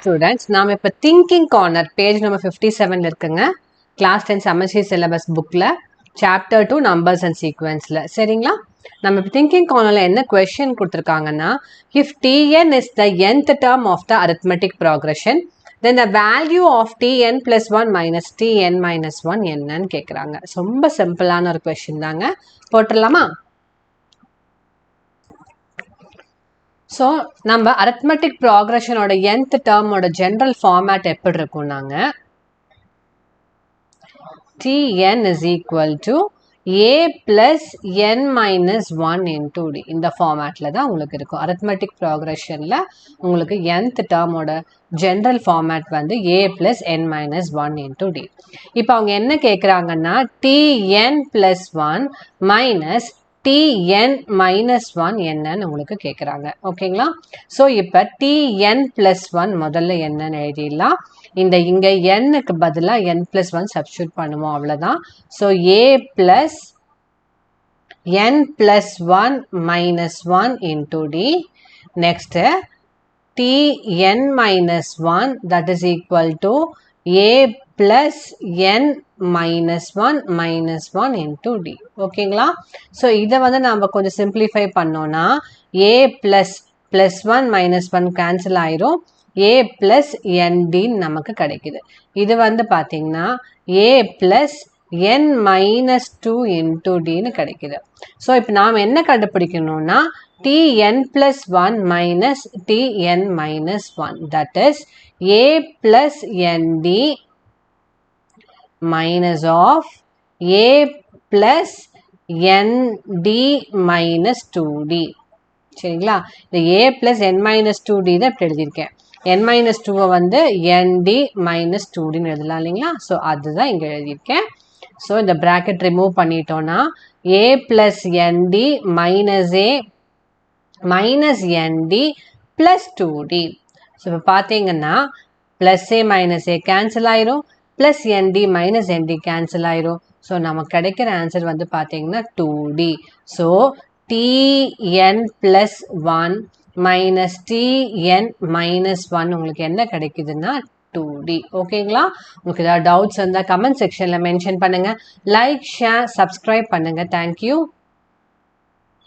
students, நாம் இப்ப thinking corner page number 57 இருக்குங்க. class 10 MSc syllabus bookல chapter 2 numbers and sequenceல சரிங்களா? நம்ம இப்ப thinking cornerல என்ன question கொடுத்திருக்காங்கன்னா, if tn is the nth term of the arithmetic progression, then the value of tn plus 1 minus tn minus 1 என்னன்னு கேக்குறாங்க. ரொம்ப சிம்பிளான ஒரு question தாங்க. போட்டுடலாமா? So, நம்ம arithmetic progression ஓட nth term ஓட general format எப்படி இருக்கும்னாங்க, Tn is equal to a plus n minus 1 into d. இந்த formatல தான் உங்களுக்கு இருக்கும். arithmetic progressionல உங்களுக்கு nth term ஓட general format வந்து a plus n minus 1 into d. இப்போ அவங்க என்ன கேக்குறாங்கன்னா, Tn plus 1 minus Tn minus 1 என்னன்னு உங்களுக்கு கேக்குறாங்க. ஓகேங்களா? So, இப்போ Tn plus 1 முதல்ல என்னன்னு எழுதிடலாம். இங்க nக்கு பதிலா n plus 1 substitute பண்ணுவோம். அவ்வளவுதான். So, a plus n plus 1 minus 1 into d. Next, Tn minus 1 that is equal to a plus n minus 1 into d. ஓகேங்களா? So, இதை வந்து நாம கொஞ்சம் simplify பண்ணோம்னா a plus 1 minus 1 cancel ஆயிரும். a plus nd நமக்கு கிடைக்குது. இது வந்து பாத்தீங்கன்னா a plus n minus 2 into d னு கிடைக்குது. So, இப்போ நாம் என்ன கண்டுபிடிக்கணும்னா Tn plus 1 minus Tn minus 1, that is a plus nd minus of a plus nd minus 2d. சரிங்களா? இந்த a plus n minus 2d தான் இப்படி எழுதியிருக்கேன். n minus 2 வந்து nd minus 2d னு எழுதலாம் இல்லைங்களா? ஸோ அதுதான் இங்கே எழுதியிருக்கேன். ஸோ இந்த bracket remove பண்ணிட்டோம்னா a plus nd minus a minus nd plus 2d. So இப்போ பார்த்தீங்கன்னா plus a minus a cancel ஆயிரும், plus nd minus nd cancel ஆயிரும். ஸோ நமக்கு கிடைக்கிற ஆன்சர் வந்து பார்த்தீங்கன்னா 2d. So Tn plus 1 minus Tn minus 1 உங்களுக்கு என்ன கிடைக்குதுன்னா 2d. ஓகேங்களா? உங்களுக்கு ஏதாவது டவுட்ஸ் இருந்தால் கமெண்ட் செக்ஷனில் மென்ஷன் பண்ணுங்க. லைக், ஷேர், சப்ஸ்கிரைப் பண்ணுங்க. தேங்க்யூ.